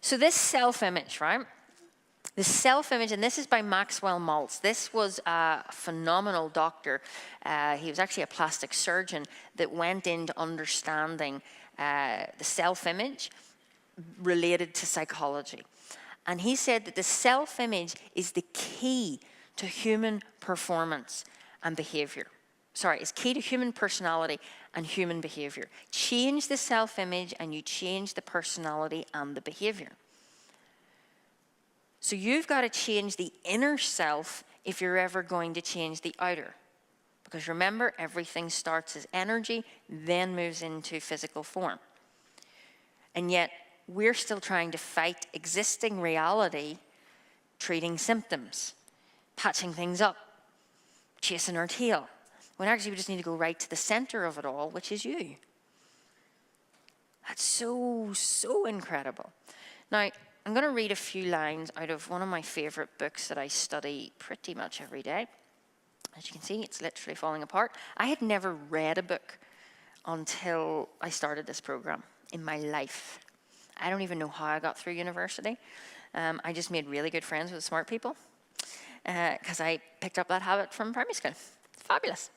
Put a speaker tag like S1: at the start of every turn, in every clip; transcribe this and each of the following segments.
S1: So this self-image, right? The self-image, and this is by Maxwell Maltz. This was a phenomenal doctor. He was actually a plastic surgeon that went into understanding the self-image related to psychology. And he said that the self-image is the key to human performance and behavior. Sorry, it's key to human personality and human behavior. Change the self-image and you change the personality and the behavior. So you've got to change the inner self if you're ever going to change the outer. Because remember, everything starts as energy, then moves into physical form. And yet, we're still trying to fight existing reality, treating symptoms, patching things up, chasing our tail. When actually we just need to go right to the center of it all, which is you. That's so, so incredible. Now, I'm going to read a few lines out of one of my favorite books that I study pretty much every day. As you can see, it's literally falling apart. I had never read a book until I started this program in my life. I don't even know how I got through university. I just made really good friends with smart people because I picked up that habit from primary school. It's fabulous.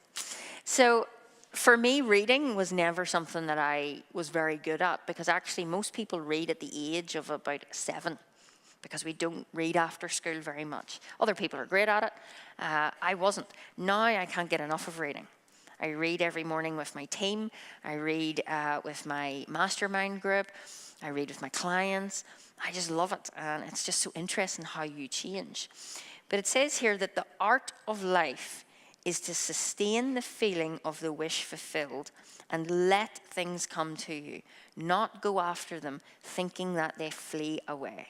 S1: So for me, reading was never something that I was very good at because actually most people read at the age of about 7 because we don't read after school very much. Other people are great at it. I wasn't. Now I can't get enough of reading. I read every morning with my team. I read with my mastermind group. I read with my clients. I just love it. And it's just so interesting how you change. But it says here that the art of life is to sustain the feeling of the wish fulfilled and let things come to you, not go after them thinking that they flee away.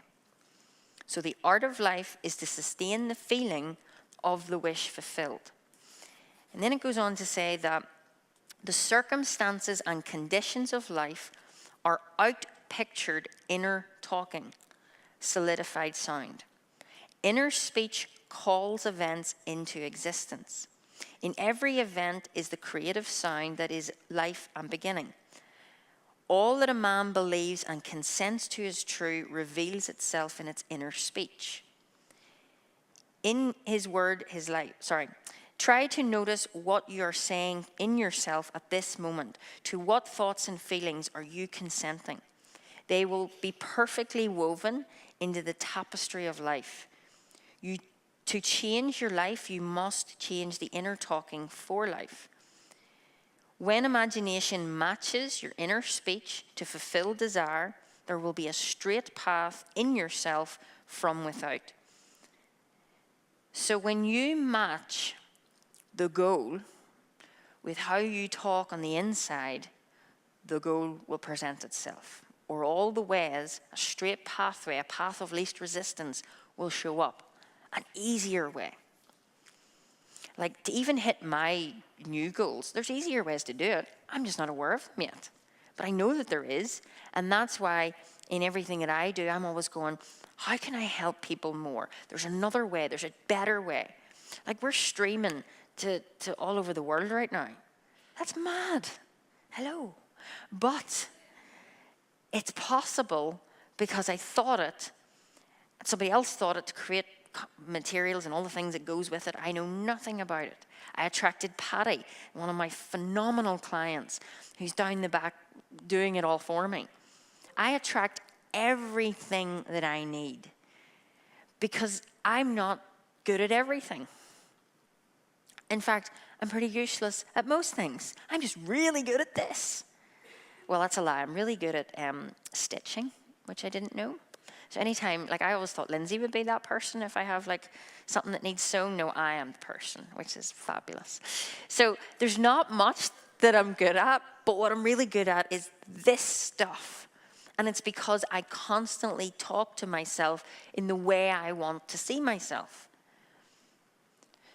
S1: So the art of life is to sustain the feeling of the wish fulfilled. And then it goes on to say that the circumstances and conditions of life are outpictured inner talking, solidified sound. Inner speech calls events into existence. In every event is the creative sound that is life and beginning. All that a man believes and consents to as true reveals itself in its inner speech. In his word, his life. Try to notice what you're saying in yourself at this moment. To what thoughts and feelings are you consenting? They will be perfectly woven into the tapestry of life. To change your life, you must change the inner talking for life. When imagination matches your inner speech to fulfill desire, there will be a straight path in yourself from without. So when you match the goal with how you talk on the inside, the goal will present itself. Or all the ways, a straight pathway, a path of least resistance will show up. An easier way. Like to even hit my new goals, there's easier ways to do it. I'm just not aware of them yet. But I know that there is. And that's why in everything that I do, I'm always going, how can I help people more? There's another way. There's a better way. Like we're streaming to all over the world right now. That's mad. Hello. But it's possible because I thought it, somebody else thought it to create materials and all the things that goes with it. I know nothing about it. I attracted Patty, one of my phenomenal clients, who's down the back doing it all for me. I attract everything that I need because I'm not good at everything. In fact, I'm pretty useless at most things. I'm just really good at this. Well, that's a lie. I'm really good at stitching, which I didn't know. So anytime, like I always thought Lindsay would be that person if I have like something that needs sewn. No, I am the person, which is fabulous. So there's not much that I'm good at, but what I'm really good at is this stuff. And it's because I constantly talk to myself in the way I want to see myself.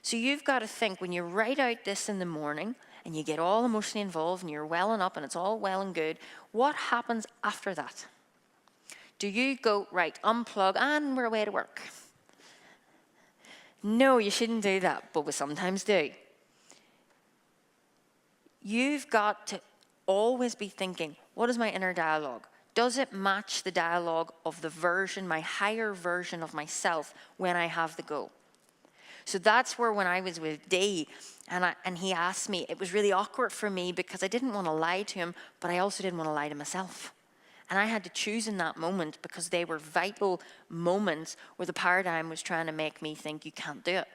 S1: So you've got to think when you write out this in the morning and you get all emotionally involved and you're welling up and it's all well and good, what happens after that? Do you go, right, unplug, and we're away to work? No, you shouldn't do that, but we sometimes do. You've got to always be thinking, what is my inner dialogue? Does it match the dialogue of the version, my higher version of myself when I have the go? So that's where when I was with Dane and he asked me, it was really awkward for me because I didn't want to lie to him, but I also didn't want to lie to myself. And I had to choose in that moment because they were vital moments where the paradigm was trying to make me think you can't do it.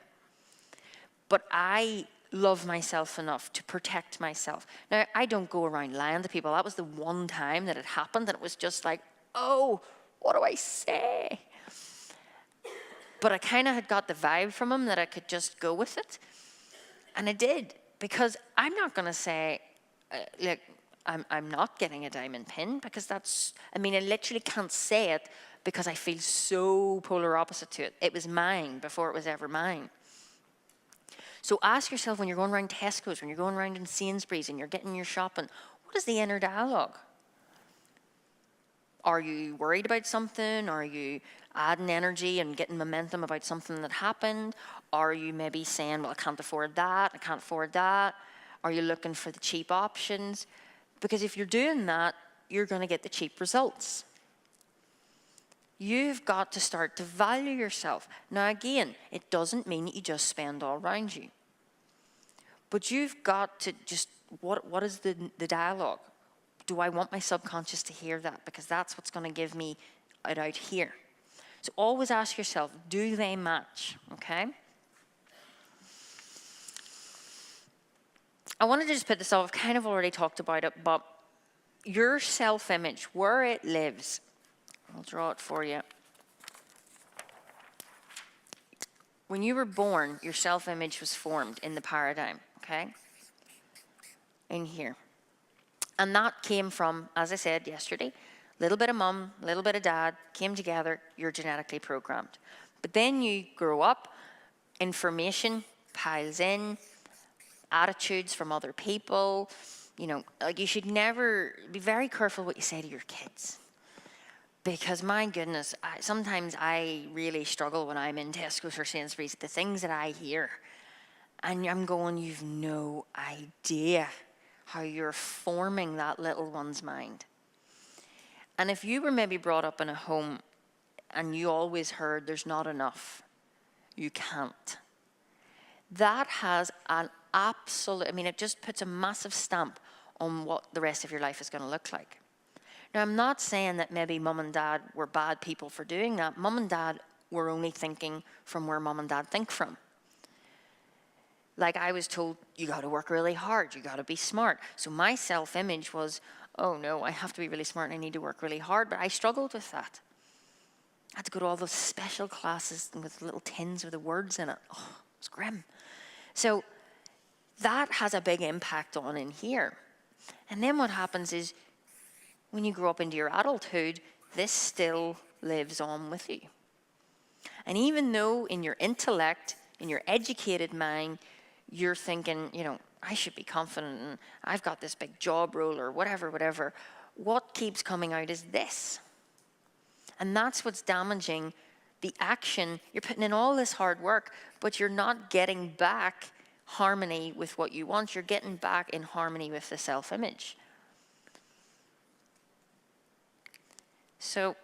S1: But I love myself enough to protect myself. Now, I don't go around lying to people. That was the one time that it happened, and it was just like, oh, what do I say? But I kind of had got the vibe from him that I could just go with it. And I did, because I'm not going to say, look, I'm not getting a diamond pin, because that's, I mean, I literally can't say it because I feel so polar opposite to it. It was mine before it was ever mine. So ask yourself, when you're going around Tesco's, when you're going around in Sainsbury's and you're getting your shopping, what is the inner dialogue? Are you worried about something? Are you adding energy and getting momentum about something that happened? Are you maybe saying, well, I can't afford that, I can't afford that? Are you looking for the cheap options? Because if you're doing that, you're going to get the cheap results. You've got to start to value yourself. Now again, it doesn't mean that you just spend all around you. But you've got to just, what is the dialogue? Do I want my subconscious to hear that? Because that's what's going to give me it out here. So always ask yourself, do they match? Okay? I wanted to just put this off. I've kind of already talked about it, but your self-image, where it lives, I'll draw it for you. When you were born, your self-image was formed in the paradigm, okay? In here. And that came from, as I said yesterday, a little bit of mum, a little bit of dad, came together, you're genetically programmed. But then you grow up, information piles in, attitudes from other people. You know, like, you should never, be very careful what you say to your kids. Because my goodness, sometimes I really struggle when I'm in Tesco's or Sainsbury's, the things that I hear. And I'm going, you've no idea how you're forming that little one's mind. And if you were maybe brought up in a home and you always heard there's not enough, you can't. That has an absolute, I mean, it just puts a massive stamp on what the rest of your life is going to look like. Now, I'm not saying that maybe mum and dad were bad people for doing that. Mum and dad were only thinking from where mum and dad think from. Like, I was told, you got to work really hard, you got to be smart. So my self-image was, oh no, I have to be really smart and I need to work really hard. But I struggled with that. I had to go to all those special classes with little tins with the words in it. Oh, it was grim. So that has a big impact on in here. And then what happens is, when you grow up into your adulthood, this still lives on with you. And even though in your intellect, in your educated mind, you're thinking, you know, I should be confident and I've got this big job role or whatever, what keeps coming out is this. And that's what's damaging the action. You're putting in all this hard work, but you're not getting back harmony with what you want. You're getting back in harmony with the self-image. So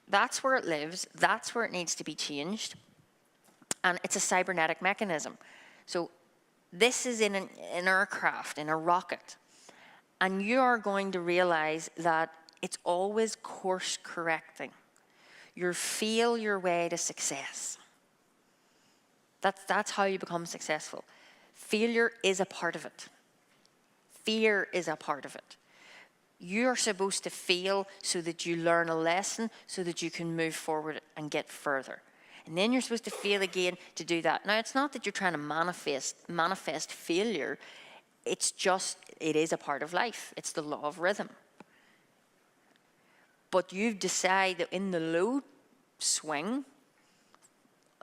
S1: that's where it lives. That's where it needs to be changed. And it's a cybernetic mechanism. So this is in an aircraft, in a rocket. And you are going to realize that it's always course correcting. You feel your way to success. That's how you become successful. Failure is a part of it. Fear is a part of it. You're supposed to fail so that you learn a lesson, so that you can move forward and get further. And then you're supposed to fail again to do that. Now, it's not that you're trying to manifest failure. It's just, it is a part of life. It's the law of rhythm. But you've decided that in the low swing,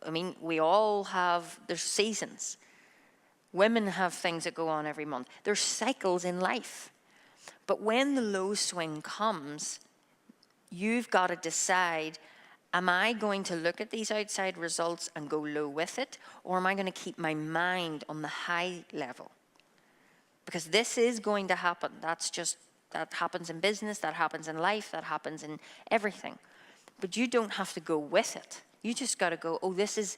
S1: I mean, we all have, there's seasons. Women have things that go on every month. There's cycles in life. But when the low swing comes, you've got to decide, am I going to look at these outside results and go low with it? Or am I going to keep my mind on the high level? Because this is going to happen. That's That happens in business, that happens in life, that happens in everything. But you don't have to go with it. You just got to go, oh, this is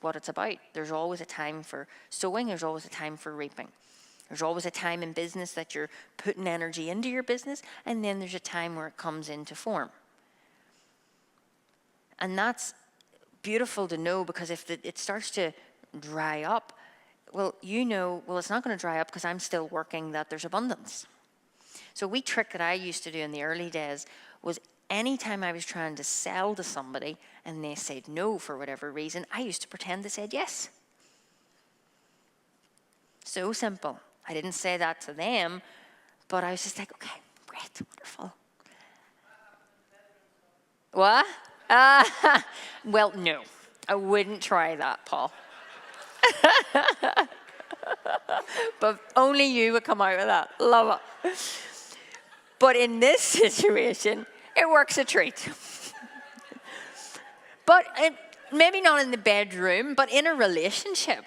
S1: what it's about. There's always a time for sowing. There's always a time for reaping. There's always a time in business that you're putting energy into your business, and then there's a time where it comes into form. And that's beautiful to know, because if it starts to dry up, well, it's not going to dry up because I'm still working that there's abundance. So a wee trick that I used to do in the early days was anytime I was trying to sell to somebody and they said no for whatever reason, I used to pretend they said yes. So simple. I didn't say that to them, but I was just like, okay, great, wonderful. What? Well, no, I wouldn't try that, Paul. But only you would come out with that. Love it. But in this situation, it works a treat. But maybe not in the bedroom, but in a relationship.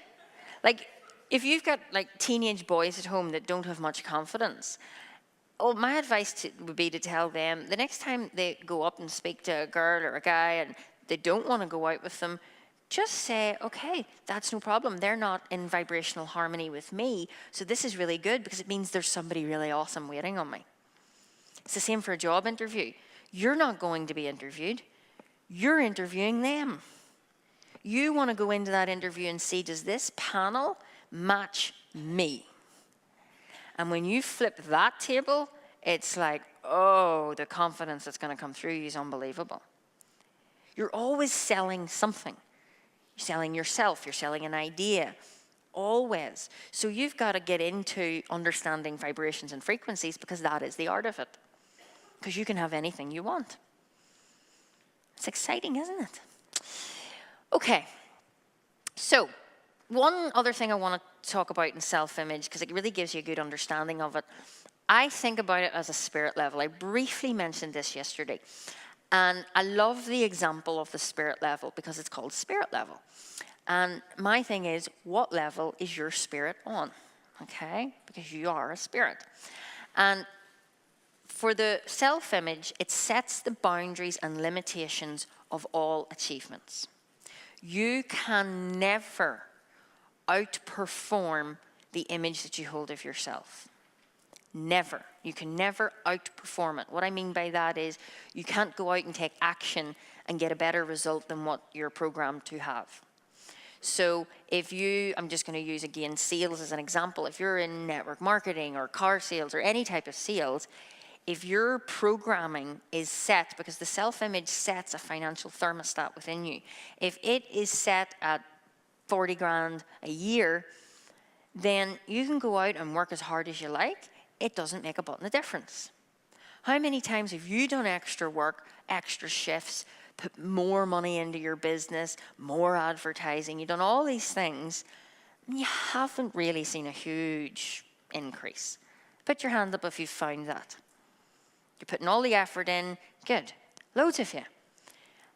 S1: Like, if you've got like teenage boys at home that don't have much confidence, my advice would be to tell them the next time they go up and speak to a girl or a guy and they don't want to go out with them, just say, okay, that's no problem. They're not in vibrational harmony with me, so this is really good because it means there's somebody really awesome waiting on me. It's the same for a job interview. You're not going to be interviewed. You're interviewing them. You want to go into that interview and see, does this panel match me? And when you flip that table, it's like, oh, the confidence that's going to come through you is unbelievable. You're always selling something. You're selling yourself. You're selling an idea. Always. So you've got to get into understanding vibrations and frequencies, because that is the art of it. Because you can have anything you want. It's exciting, isn't it? Okay. So one other thing I want to talk about in self-image, because it really gives you a good understanding of it. I think about it as a spirit level. I briefly mentioned this yesterday. And I love the example of the spirit level because it's called spirit level. And my thing is, what level is your spirit on? Okay? Because you are a spirit. And for the self-image, it sets the boundaries and limitations of all achievements. You can never outperform the image that you hold of yourself. Never. You can never outperform it. What I mean by that is you can't go out and take action and get a better result than what you're programmed to have. So if I'm just going to use again sales as an example. If you're in network marketing or car sales or any type of sales, if your programming is set, because the self-image sets a financial thermostat within you. If it is set at 40 grand a year, then you can go out and work as hard as you like. It doesn't make a button of difference. How many times have you done extra work, extra shifts, put more money into your business, more advertising, you've done all these things, and you haven't really seen a huge increase? Put your hand up if you've found that. You're putting all the effort in, good, loads of you.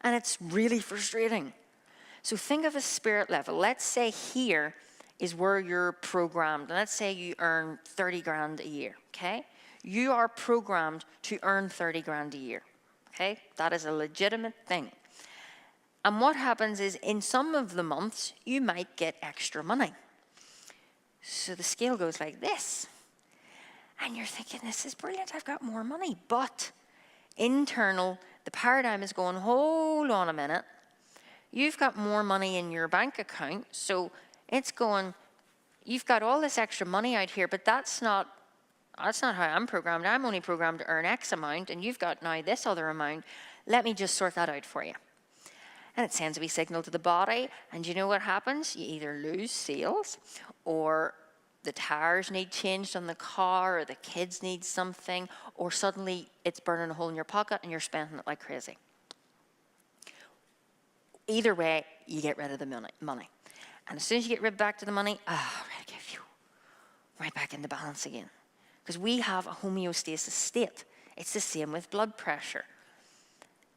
S1: And it's really frustrating. So think of a spirit level. Let's say here is where you're programmed. And let's say you earn 30 grand a year, okay? You are programmed to earn 30 grand a year, okay? That is a legitimate thing. And what happens is in some of the months, you might get extra money. So the scale goes like this. And you're thinking, this is brilliant, I've got more money. But internal, the paradigm is going, hold on a minute. You've got more money in your bank account, so it's going, you've got all this extra money out here, but that's not how I'm programmed. I'm only programmed to earn X amount, and you've got now this other amount. Let me just sort that out for you. And it sends a wee signal to the body, and you know what happens? You either lose sales, or the tires need changed on the car, or the kids need something, or suddenly it's burning a hole in your pocket and you're spending it like crazy. Either way, you get rid of the money. And as soon as you get rid back to the money, right back into balance again. Because we have a homeostasis state. It's the same with blood pressure.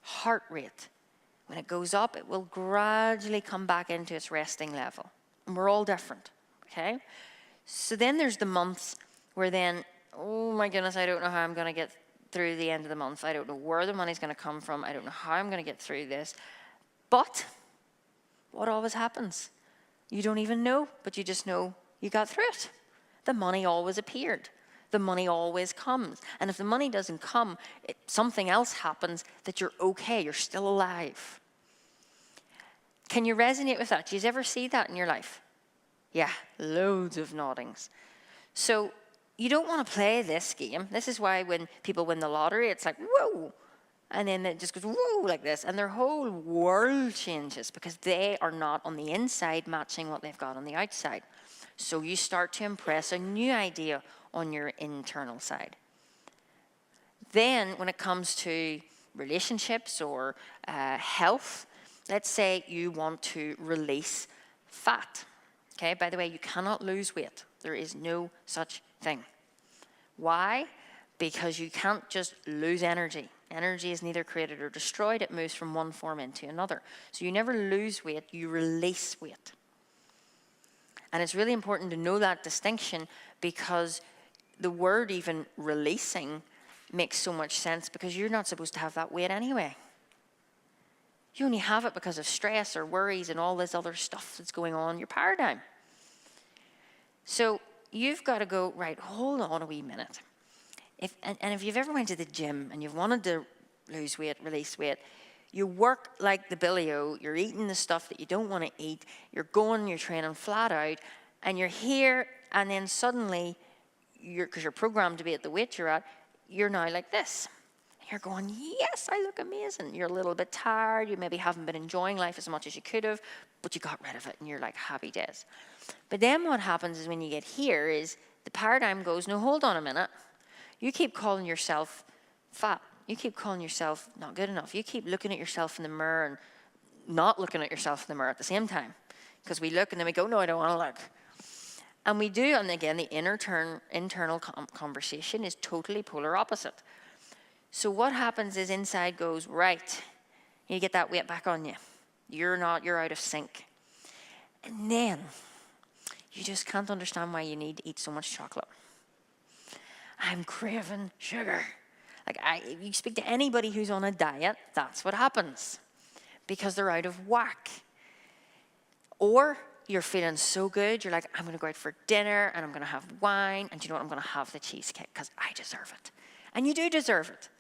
S1: Heart rate. When it goes up, it will gradually come back into its resting level. And we're all different, okay? So then there's the months where then, oh my goodness, I don't know how I'm going to get through the end of the month. I don't know where the money's going to come from. I don't know how I'm going to get through this. But what always happens? You don't even know, but you just know you got through it. The money always appeared. The money always comes. And if the money doesn't come, something else happens that you're okay, you're still alive. Can you resonate with that? Do you ever see that in your life? Yeah, loads of noddings. So you don't want to play this game. This is why when people win the lottery, it's like, whoa. And then it just goes, whoa, like this. And their whole world changes because they are not on the inside matching what they've got on the outside. So you start to impress a new idea on your internal side. Then when it comes to relationships or health, let's say you want to release fat. Okay, by the way, you cannot lose weight. There is no such thing. Why? Because you can't just lose energy. Energy is neither created or destroyed. It moves from one form into another. So you never lose weight, you release weight. And it's really important to know that distinction because the word even releasing makes so much sense because you're not supposed to have that weight anyway. You only have it because of stress or worries and all this other stuff that's going on in your paradigm. So you've got to go, right, hold on a wee minute. And if you've ever went to the gym and you've wanted to lose weight, release weight, you work like the Billy-O, you're eating the stuff that you don't want to eat, you're training flat out, and you're here, and then suddenly, because you're programmed to be at the weight you're at, you're now like this. You're going, yes, I look amazing. You're a little bit tired, you maybe haven't been enjoying life as much as you could have, but you got rid of it, and you're like happy days. But then what happens is when you get here is the paradigm goes, no, hold on a minute. You keep calling yourself fat. You keep calling yourself not good enough. You keep looking at yourself in the mirror and not looking at yourself in the mirror at the same time. Because we look and then we go, no, I don't want to look. And we do, and again, the internal conversation is totally polar opposite. So what happens is inside goes, right, you get that weight back on you. You're out of sync. And then you just can't understand why you need to eat so much chocolate. I'm craving sugar. If you speak to anybody who's on a diet, that's what happens. Because they're out of whack. Or you're feeling so good, you're like, I'm going to go out for dinner and I'm going to have wine. And you know what? I'm going to have the cheesecake because I deserve it. And you do deserve it.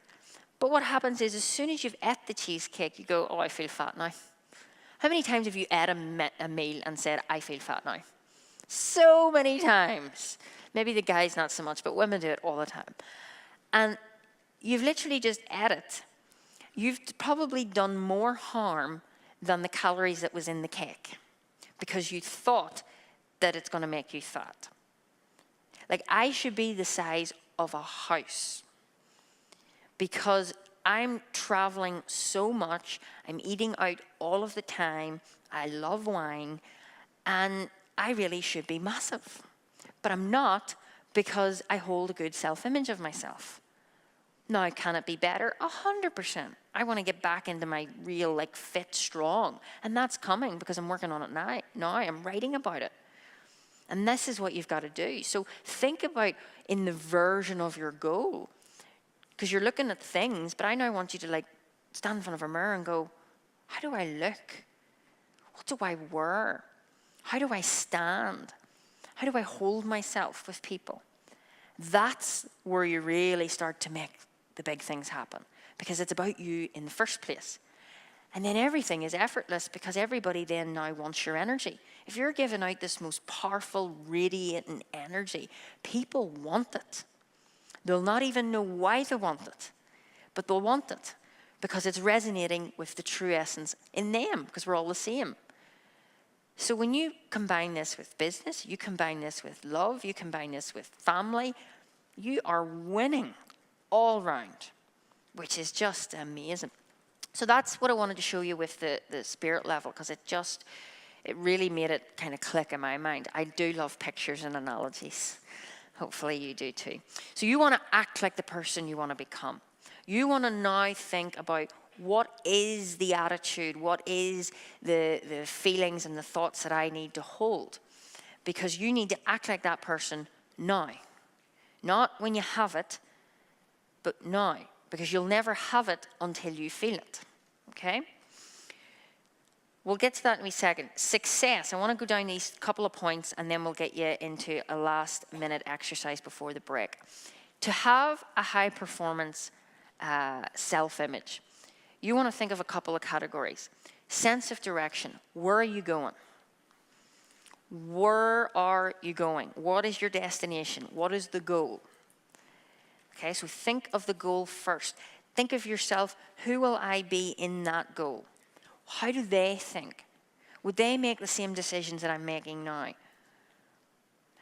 S1: But what happens is as soon as you've ate the cheesecake, you go, oh, I feel fat now. How many times have you ate a meal and said, I feel fat now? So many times. Maybe the guys not so much, but women do it all the time. And you've literally just ate it. You've probably done more harm than the calories that was in the cake because you thought that it's going to make you fat. Like I should be the size of a house because I'm traveling so much. I'm eating out all of the time. I love wine. And I really should be massive. But I'm not because I hold a good self-image of myself. Now, can it be better? 100%. I want to get back into my real, fit, strong. And that's coming because I'm working on it now. I'm writing about it. And this is what you've got to do. So think about in the version of your goal. Because you're looking at things, but I now want you to, stand in front of a mirror and go, how do I look? What do I wear? How do I stand? How do I hold myself with people? That's where you really start to make the big things happen because it's about you in the first place. And then everything is effortless because everybody then now wants your energy. If you're giving out this most powerful, radiating energy, people want it. They'll not even know why they want it, but they'll want it because it's resonating with the true essence in them because we're all the same. So when you combine this with business, you combine this with love, you combine this with family, you are winning all round, which is just amazing. So that's what I wanted to show you with the spirit level because it really made it kind of click in my mind. I do love pictures and analogies. Hopefully you do too. So you want to act like the person you want to become. You want to now think about what is the attitude, what is the feelings and the thoughts that I need to hold? Because you need to act like that person now. Not when you have it, but now, because you'll never have it until you feel it, okay? We'll get to that in a second. Success, I want to go down these couple of points and then we'll get you into a last minute exercise before the break. To have a high performance self-image, you want to think of a couple of categories. Sense of direction, where are you going? Where are you going? What is your destination? What is the goal? Okay, so think of the goal first. Think of yourself, who will I be in that goal? How do they think? Would they make the same decisions that I'm making now?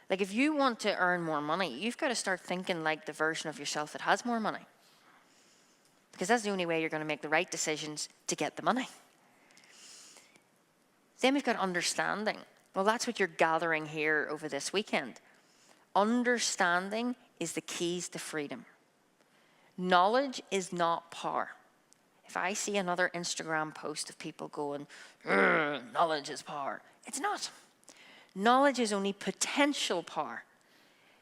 S1: Like if you want to earn more money, you've got to start thinking like the version of yourself that has more money. Because that's the only way you're going to make the right decisions to get the money. Then we've got understanding. Well, that's what you're gathering here over this weekend. Understanding is the keys to freedom. Knowledge is not power. If I see another Instagram post of people going, knowledge is power, it's not. Knowledge is only potential power.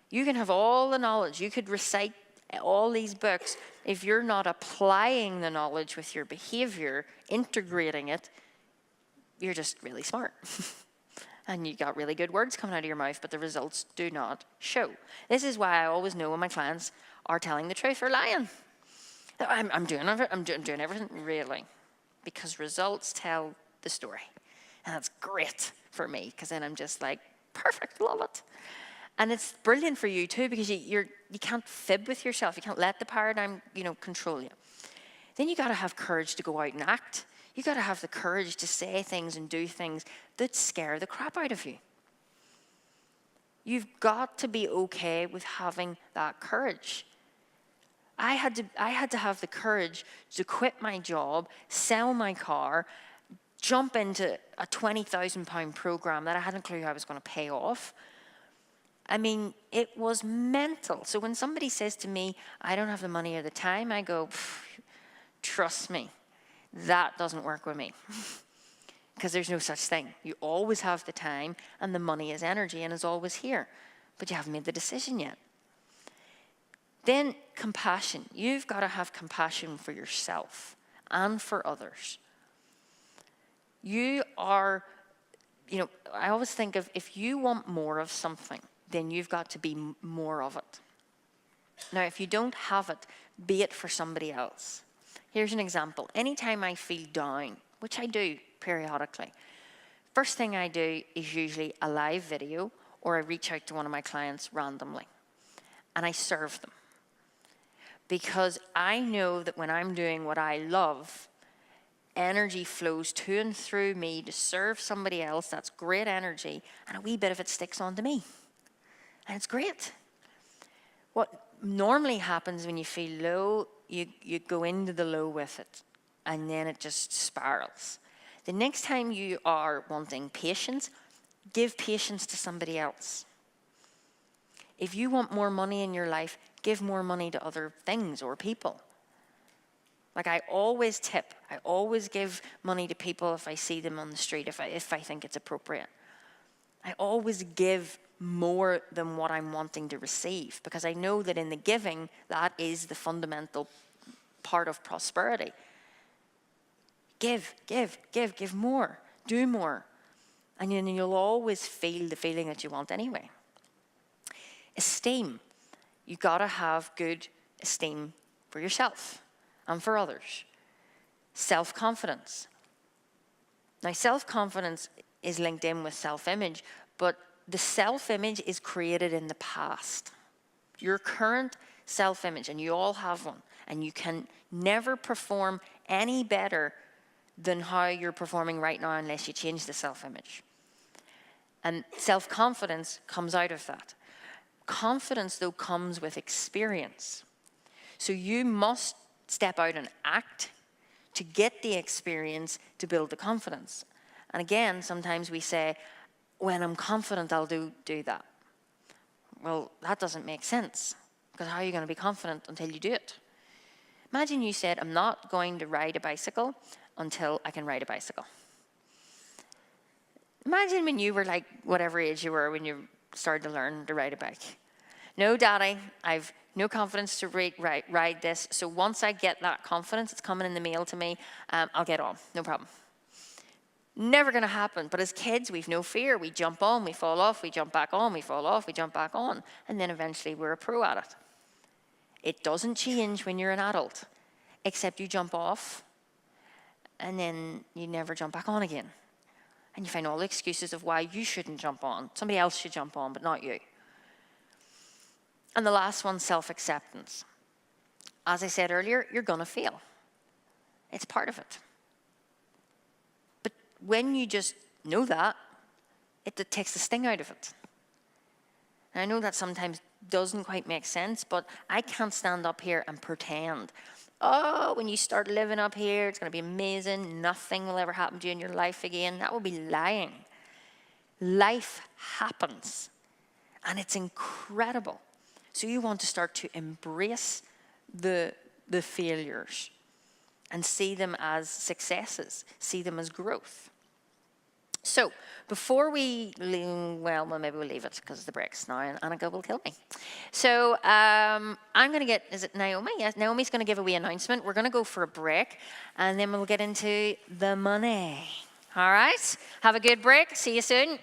S1: You can have all the knowledge. You could recite all these books. If you're not applying the knowledge with your behavior, integrating it, you're just really smart. And you got really good words coming out of your mouth, but the results do not show. This is why I always know when my clients are telling the truth or lying. I'm doing everything really, because results tell the story. And that's great for me, because then I'm just like, perfect, love it. And it's brilliant for you too, because you can't fib with yourself. You can't let the paradigm, control you. Then you got to have courage to go out and act. You got to have the courage to say things and do things that scare the crap out of you. You've got to be okay with having that courage. I had to have the courage to quit my job, sell my car, jump into a £20,000 program that I hadn't a clue how I was going to pay off. I mean, it was mental. So when somebody says to me, I don't have the money or the time, I go, trust me, that doesn't work with me. Because there's no such thing. You always have the time, and the money is energy and is always here. But you haven't made the decision yet. Then compassion. You've got to have compassion for yourself and for others. You are, I always think of, if you want more of something, then you've got to be more of it. Now, if you don't have it, be it for somebody else. Here's an example. Anytime I feel down, which I do periodically, first thing I do is usually a live video, or I reach out to one of my clients randomly, and I serve them. Because I know that when I'm doing what I love, energy flows to and through me to serve somebody else. That's great energy, and a wee bit of it sticks onto me. And it's great. What normally happens when you feel low, you go into the low with it, and then it just spirals. The next time you are wanting patience, give patience to somebody else. If you want more money in your life, give more money to other things or people. Like I always tip. I always give money to people if I see them on the street, if I think it's appropriate. I always give more than what I'm wanting to receive, because I know that in the giving, that is the fundamental part of prosperity. Give more, do more. And then you'll always feel the feeling that you want anyway. Esteem. You gotta have good esteem for yourself and for others. Self-confidence. Now, self-confidence is linked in with self-image, but the self-image is created in the past. Your current self-image, and you all have one, and you can never perform any better than how you're performing right now unless you change the self-image. And self-confidence comes out of that. Confidence, though, comes with experience. So you must step out and act to get the experience to build the confidence. And again, sometimes we say, when I'm confident, I'll do that. Well, that doesn't make sense, because how are you going to be confident until you do it? Imagine you said, I'm not going to ride a bicycle until I can ride a bicycle. Imagine when you were like whatever age you were when you started to learn to ride a bike. No, Daddy, I've no confidence to ride this. So once I get that confidence, it's coming in the mail to me, I'll get on, no problem. Never going to happen. But as kids, we've no fear. We jump on, we fall off, we jump back on, we fall off, we jump back on. And then eventually we're a pro at it. It doesn't change when you're an adult, except you jump off and then you never jump back on again. And you find all the excuses of why you shouldn't jump on. Somebody else should jump on, but not you. And the last one, self-acceptance. As I said earlier, you're going to fail. It's part of it. But when you just know that, it takes the sting out of it. And I know that sometimes doesn't quite make sense, but I can't stand up here and pretend, oh, when you start living up here, it's going to be amazing. Nothing will ever happen to you in your life again. That would be lying. Life happens, and it's incredible. So you want to start to embrace the failures and see them as successes, see them as growth. So before we leave, well, maybe we'll leave it because of the breaks now, and Annika will kill me. So I'm going to get, is it Naomi? Yes, Naomi's going to give a wee announcement. We're going to go for a break, and then we'll get into the money. All right? Have a good break. See you soon.